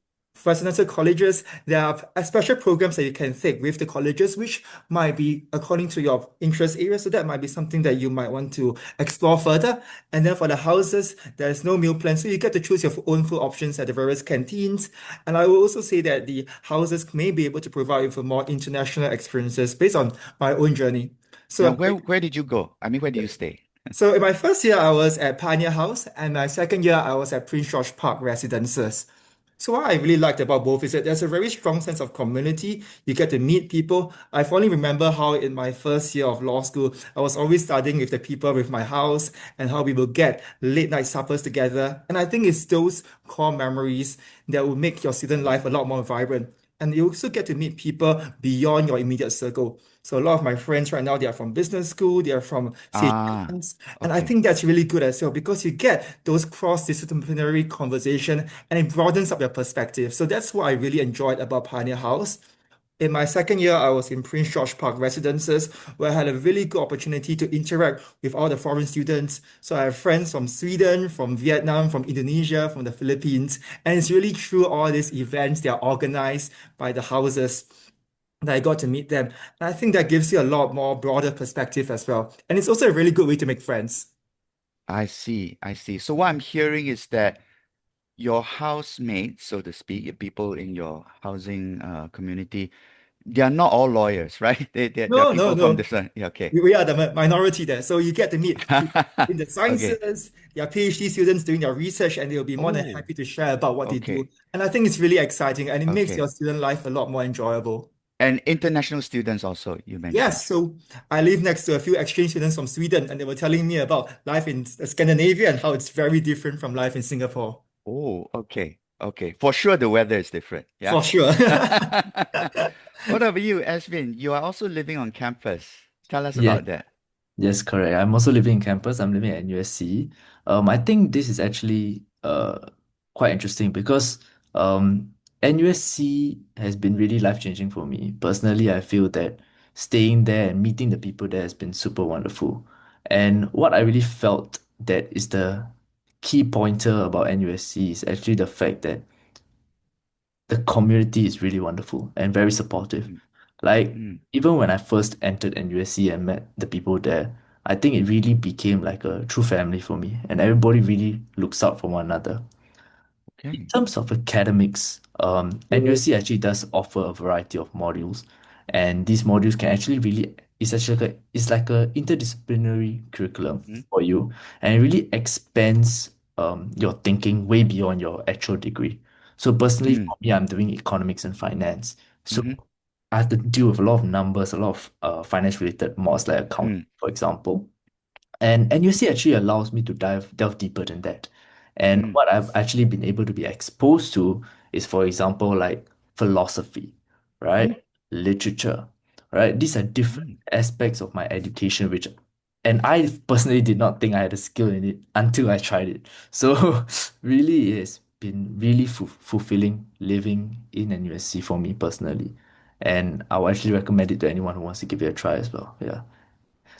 residential colleges, there are special programs that you can take with the colleges, which might be according to your interest area. So that might be something that you might want to explore further. And then for the houses, there is no meal plan, so you get to choose your own food options at the various canteens. And I will also say that the houses may be able to provide you with more international experiences based on my own journey. Now, So, where did you go? I mean, where did you stay? so in my first year, I was at Pioneer House, and my second year, I was at Prince George Park Residences. So what I really liked about both is that there's a very strong sense of community. You get to meet people. I fondly remember how in my first year of law school, I was always studying with the people with my house and how we will get late night suppers together. And I think it's those core memories that will make your student life a lot more vibrant. And you also get to meet people beyond your immediate circle. So a lot of my friends right now, they are from business school, they are from Ah, CHMs, and I okay. think that's really good as well because you get those cross-disciplinary conversation and it broadens up your perspective. So that's what I really enjoyed about Pioneer House. In my second year, I was in Prince George Park Residences, where I had a really good opportunity to interact with all the foreign students. So I have friends from Sweden, from Vietnam, from Indonesia, from the Philippines, and it's really through all these events that are organized by the houses that I got to meet them. And I think that gives you a lot more broader perspective as well. And it's also a really good way to make friends. I see. I see. So what I'm hearing is that your housemates, so to speak, people in your housing community, they are not all lawyers, right? There are No, no, people from no. different. Yeah, okay. We are the minority there. So you get to meet people in the Okay. sciences, their PhD students doing their research, and they'll be more than Oh, happy to share about what they do. okay. And I think it's really exciting and it makes Okay. your student life a lot more enjoyable. And international students also, you mentioned. Yes, so I live next to a few exchange students from Sweden, and they were telling me about life in Scandinavia and how it's very different from life in Singapore. Oh, okay. Okay. For sure, the weather is different. Yeah. For sure. What about you, Ashvin? You are also living on campus. Tell us Yeah, about that. yes, correct. I'm also living in campus. I'm living at NUSC. I think this is actually quite interesting because NUSC has been really life-changing for me. Personally, I feel that staying there and meeting the people there has been super wonderful. And what I really felt that is the key pointer about NUSC is actually the fact that the community is really wonderful and very supportive. Mm, Like, mm, even when I first entered NUSC and met the people there, I think it really became like a true family for me, and everybody really looks out for one another. In okay. terms of academics, NUSC actually does offer a variety of modules, and these modules can actually really it's like a interdisciplinary curriculum Mm, for you, and it really expands your thinking way beyond your actual degree. So personally, mm, for me, I'm doing economics and finance, so mm, I have to deal with a lot of numbers, a lot of finance related mods like accounting, mm, for example. And NUC actually allows me to delve deeper than that. And mm, what I've actually been able to be exposed to is, for example, like philosophy, right? Literature, right? These are different mm. aspects of my education, which, and I personally did not think I had a skill in it until I tried it. So really, it's been really fulfilling living in NUSC for me personally. And I would actually recommend it to anyone who wants to give it a try as well. Yeah.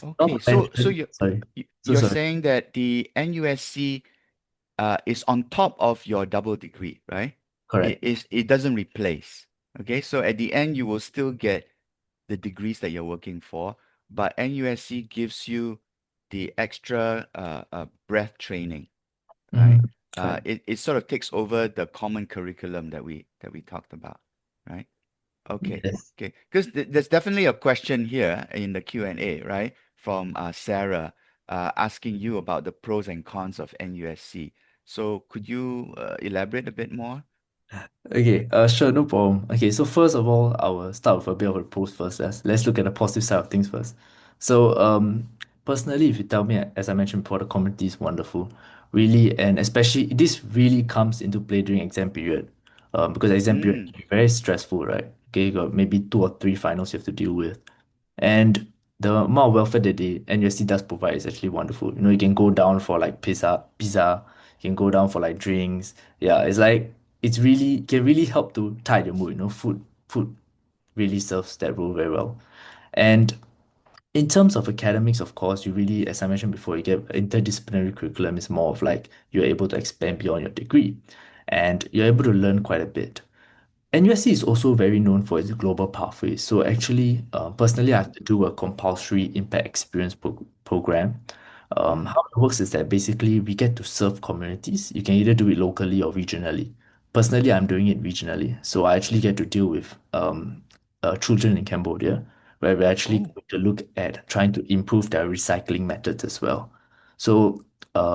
Not Okay. to So mention, sorry, so you're sorry. saying that the NUSC is on top of your double degree, right? Correct. It doesn't replace. Okay. So at the end, you will still get the degrees that you're working for, but NUSC gives you the extra breadth training, right? Mhm. Correct. It sort of takes over the common curriculum that we talked about, right? Okay, Yes. okay. Because there's definitely a question here in the Q&A, right? From Sarah asking you about the pros and cons of NUSC. So could you elaborate a bit more? Okay, sure, no problem. Okay, so first of all, I will start with a bit of a pros first. Let's look at the positive side of things first. So, personally, if you tell me, as I mentioned before, the community is wonderful, really, and especially this really comes into play during exam period, because exam period Mm, can be very stressful, right? Okay, you got maybe two or three finals you have to deal with. And the amount of welfare that the NUSC does provide is actually wonderful. You know, you can go down for like pizza, you can go down for like drinks. Yeah, it's like it's really can really help to tide your mood. You know, food really serves that role very well. And in terms of academics, of course, you really, as I mentioned before, you get interdisciplinary curriculum is more of like you're able to expand beyond your degree and you're able to learn quite a bit. NUSC is also very known for its global pathways. So actually, personally, I have to do a compulsory impact experience program. Mm. How it works is that basically we get to serve communities. You can either do it locally or regionally. Personally, I'm doing it regionally. So I actually get to deal with children in Cambodia, where we're actually Oh, going to look at trying to improve their recycling methods as well. So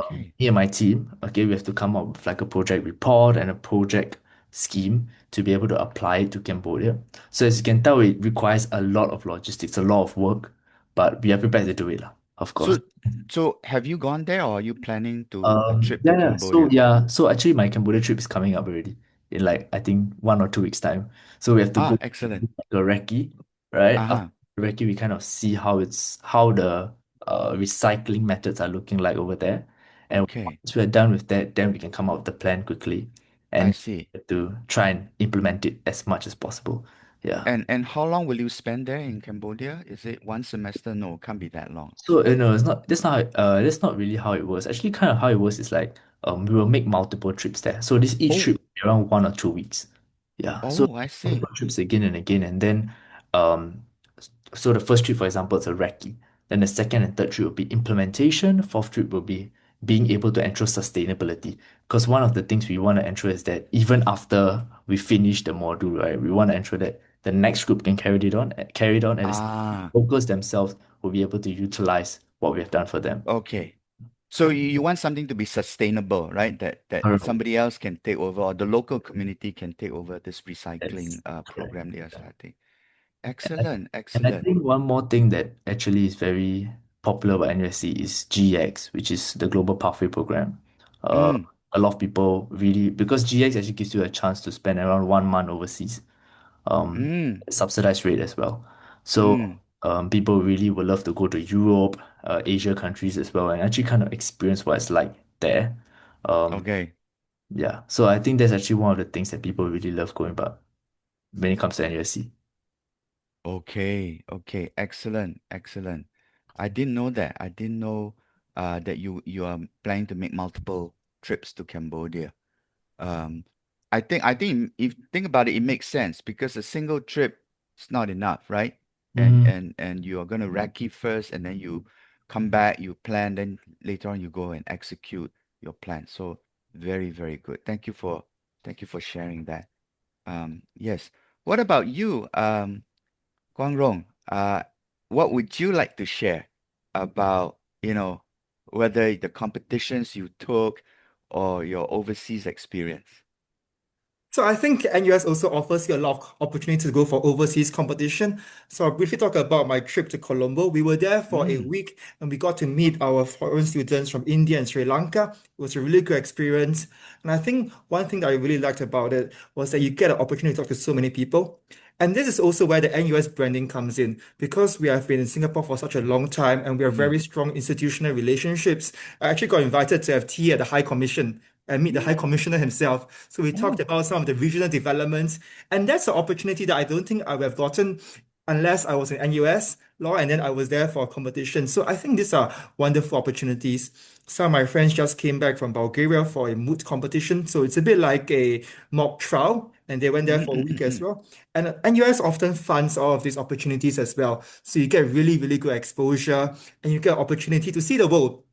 okay. me and my team, okay, we have to come up with like a project report and a project scheme to be able to apply it to Cambodia. So as you can tell, it requires a lot of logistics, a lot of work, but we are prepared to do it, lah, of course. So, so have you gone there or are you planning to a trip to Yeah. So Cambodia? yeah, so actually my Cambodia trip is coming up already in like I think 1 or 2 weeks time. So we have to Ah, go excellent. to the recce, right? After Uh-huh. the recce, we kind of see how the recycling methods are looking like over there. And Okay. once we're done with that, then we can come up with the plan quickly I and see. to try and implement it as much as possible. Yeah. And how long will you spend there in Cambodia? Is it one semester? No, can't be that long. So no, it's not. That's not really how it works. Actually, kind of how it works is like we will make multiple trips there. So this each Oh, trip will be around 1 or 2 weeks. Yeah. So oh, I see. multiple trips again and again, and then um, so the first trip, for example, is a recce. Then the second and third trip will be implementation. Fourth trip will be being able to ensure sustainability. Because one of the things we want to ensure is that even after we finish the module, right, we want to ensure that the next group can carry it on, and the Ah, locals themselves will be able to utilize what we have done for them. okay. So you want something to be sustainable, right? That Correct. somebody else can take over or the local community can take over this Yes. recycling Correct. program they are starting. I- Excellent, And I excellent. think one more thing that actually is very popular by NUSC is GX, which is the Global Pathway Program. Uh, Mm, a lot of people really, because GX actually gives you a chance to spend around 1 month overseas, um, mm, subsidized rate as well. So mm. people really would love to go to Europe, Asia countries as well, and actually kind of experience what it's like there. Um, Okay. yeah, so I think that's actually one of the things that people really love going about when it comes to NUSC. Okay, okay, excellent, excellent. I didn't know that. I didn't know that you are planning to make multiple trips to Cambodia. Um, I think if you think about it, it makes sense because a single trip is not enough, right? And Mm. and and you are gonna recce first, and then you come back, you plan, then later on you go and execute your plan. So very, very good. Thank you for sharing that. Yes. What about you? Guang Rong, what would you like to share about, whether the competitions you took or your overseas experience? So I think NUS also offers you a lot of opportunity to go for overseas competition. So I'll briefly talk about my trip to Colombo. We were there for a Mm, week and we got to meet our foreign students from India and Sri Lanka. It was a really good experience. And I think one thing that I really liked about it was that you get an opportunity to talk to so many people. And this is also where the NUS branding comes in because we have been in Singapore for such a long time and we have mm, very strong institutional relationships. I actually got invited to have tea at the High Commission and meet the High mm. Commissioner himself. So we talked Oh, about some of the regional developments, and that's an opportunity that I don't think I would have gotten unless I was in NUS law and then I was there for a competition. So I think these are wonderful opportunities. Some of my friends just came back from Bulgaria for a moot competition, so it's a bit like a mock trial, and they went there mm, for a mm, week mm, as mm. well. And NUS often funds all of these opportunities as well, so you get really, really good exposure, and you get opportunity to see the world.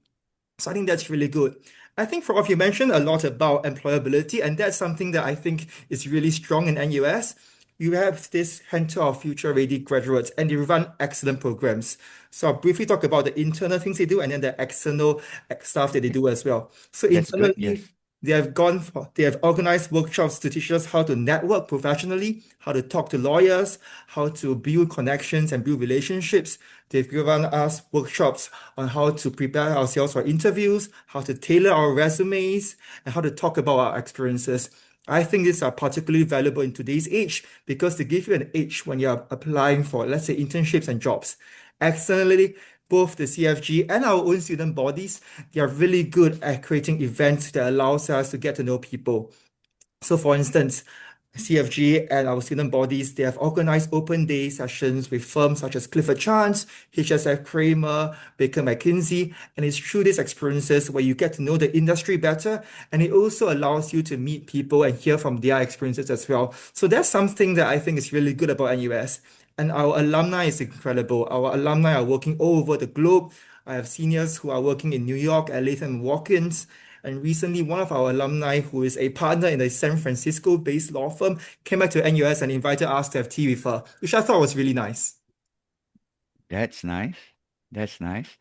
So I think that's really good. I think for you mentioned a lot about employability, and that's something that I think is really strong in NUS. You have this Center of Future Ready graduates, and they run excellent programs. So I'll briefly talk about the internal things they do and then the external stuff that they do as well. So That's good. internally, Yes. they have organized workshops to teach us how to network professionally, how to talk to lawyers, how to build connections and build relationships. They've given us workshops on how to prepare ourselves for interviews, how to tailor our resumes, and how to talk about our experiences. I think these are particularly valuable in today's age because they give you an edge when you're applying for, let's say, internships and jobs. Externally, both the CFG and our own student bodies, they are really good at creating events that allows us to get to know people. So, for instance, CFG and our student bodies, they have organized open day sessions with firms such as Clifford Chance, HSF Kramer, Baker McKinsey, and it's through these experiences where you get to know the industry better, and it also allows you to meet people and hear from their experiences as well. So that's something that I think is really good about NUS. And our alumni is incredible. Our alumni are working all over the globe. I have seniors who are working in New York at Latham Watkins. And recently, one of our alumni, who is a partner in a San Francisco-based law firm, came back to NUS and invited us to have tea with her, which I thought was really nice. That's nice. That's nice.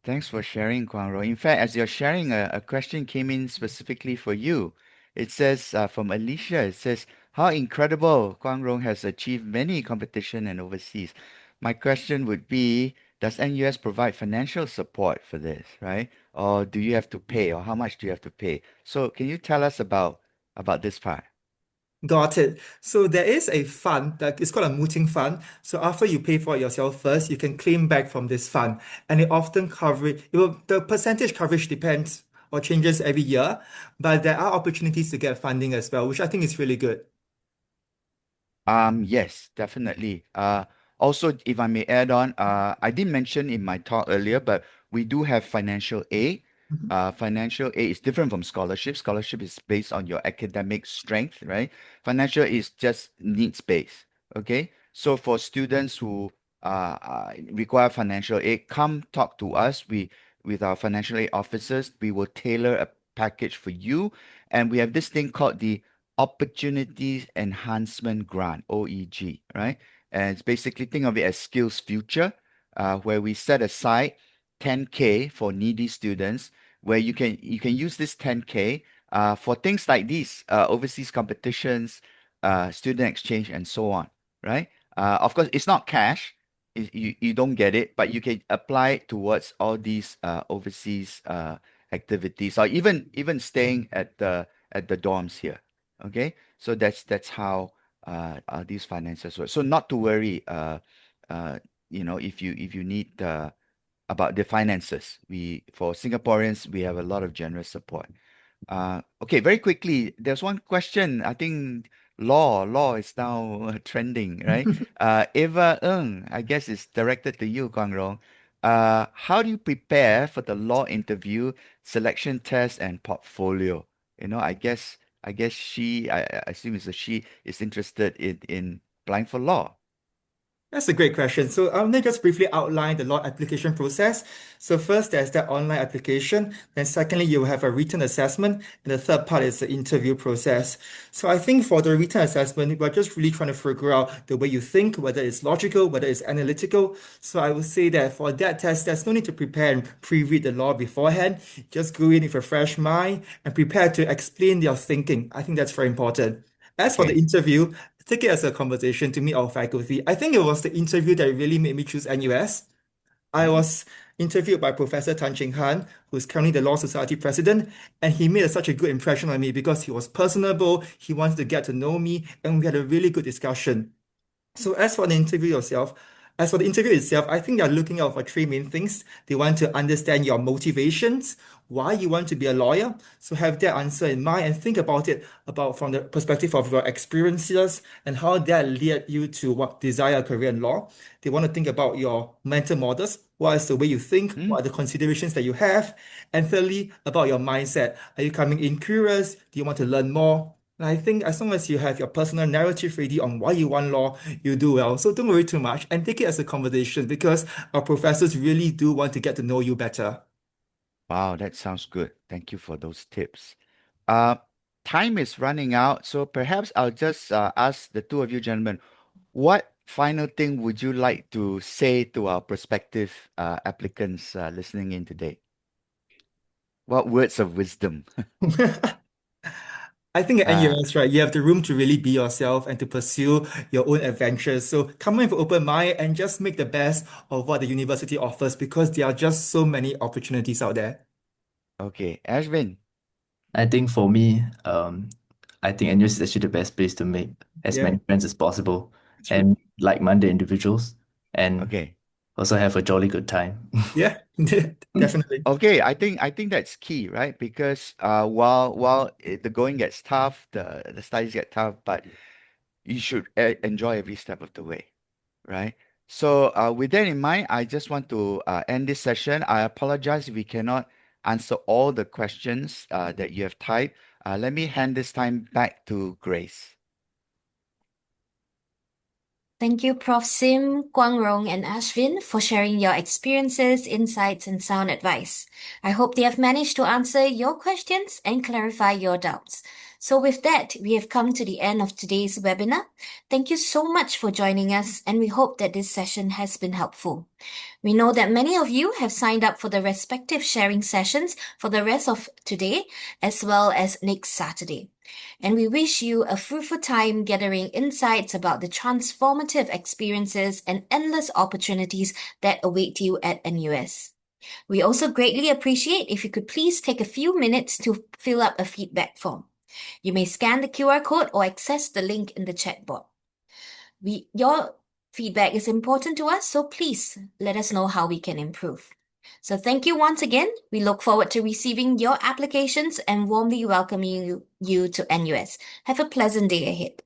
Thanks for sharing, Guang Rong. In fact, as you're sharing, a question came in specifically for you. It says from Alicia, it says, how incredible Guang Rong has achieved many competition and overseas. My question would be, does NUS provide financial support for this, right? Or do you have to pay, or how much do you have to pay? So can you tell us about this part? Got it. So there is a fund that is called a mooting fund. So after you pay for it yourself first, you can claim back from this fund, and it often the percentage coverage depends or changes every year, but there are opportunities to get funding as well, which I think is really good. Yes, definitely. Also, if I may add on, I didn't mention in my talk earlier, but we do have financial aid. Mhm. Financial aid is different from scholarship. Scholarship is based on your academic strength, right? Financial is just needs based. Okay. So for students who require financial aid, come talk to us. With our financial aid officers, we will tailor a package for you. And we have this thing called the Opportunities Enhancement Grant, OEG, right? And it's basically, think of it as Skills Future, where we set aside 10K for needy students, where you can use this 10K for things like these overseas competitions, student exchange, and so on, right? Of course, it's not cash. You don't get it, but you can apply it towards all these overseas activities, or even staying at the dorms here. Okay, so that's how these finances work. So not to worry, uh, if you need about the finances, we for Singaporeans we have a lot of generous support. Okay, very quickly, there's one question. I think law is now trending, right? Eva Ng, I guess it's directed to you, Guang Rong. How do you prepare for the law interview, selection test, and portfolio? I guess I assume it's a she is interested in applying for law. That's a great question. So let me just briefly outline the law application process. So first, there's that online application. Then secondly, you have a written assessment. And the third part is the interview process. So I think for the written assessment, we're just really trying to figure out the way you think, whether it's logical, whether it's analytical. So I would say that for that test, there's no need to prepare and pre-read the law beforehand. Just go in with a fresh mind and prepare to explain your thinking. I think that's very important. As for the Okay. interview, take it as a conversation to meet our faculty. I think it was the interview that really made me choose NUS. I Hmm. was interviewed by Professor Tan Ching Han, who's currently the Law Society president, and he made such a good impression on me because he was personable, he wanted to get to know me, and we had a really good discussion. So as for the interview itself, I think they're looking out for three main things. They want to understand your motivations, why you want to be a lawyer. So have that answer in mind and think about it about from the perspective of your experiences and how that led you to what desire a career in law. They want to think about your mental models. What is the way you think? Hmm. What are the considerations that you have? And thirdly, about your mindset. Are you coming in curious? Do you want to learn more? And I think as long as you have your personal narrative ready on why you want law, you do well. So don't worry too much and take it as a conversation because our professors really do want to get to know you better. Wow, that sounds good. Thank you for those tips. Uh, Time is running out, so perhaps I'll just ask the two of you gentlemen, what final thing would you like to say to our prospective applicants listening in today? What words of wisdom? I think at Uh, NUS, right, you have the room to really be yourself and to pursue your own adventures. So come in with open mind and just make the best of what the university offers because there are just so many opportunities out there. okay, Ashvin. I think for me, I think NUS is actually the best place to make as Yeah, many friends as possible true. and like-minded individuals and Okay. also have a jolly good time. Yeah, definitely. Okay, I think that's key, right? Because while the going gets tough, the studies get tough, but you should enjoy every step of the way, right? So with that in mind, I just want to end this session. I apologize if we cannot answer all the questions that you have typed. Let me hand this time back to Grace. Thank you, Prof. Sim, Guang Rong, and Ashvin for sharing your experiences, insights, and sound advice. I hope they have managed to answer your questions and clarify your doubts. So with that, we have come to the end of today's webinar. Thank you so much for joining us, and we hope that this session has been helpful. We know that many of you have signed up for the respective sharing sessions for the rest of today, as well as next Saturday. And we wish you a fruitful time gathering insights about the transformative experiences and endless opportunities that await you at NUS. We also greatly appreciate if you could please take a few minutes to fill up a feedback form. You may scan the QR code or access the link in the chat board. Your feedback is important to us, so please let us know how we can improve. So thank you once again. We look forward to receiving your applications and warmly welcoming you to NUS. Have a pleasant day ahead.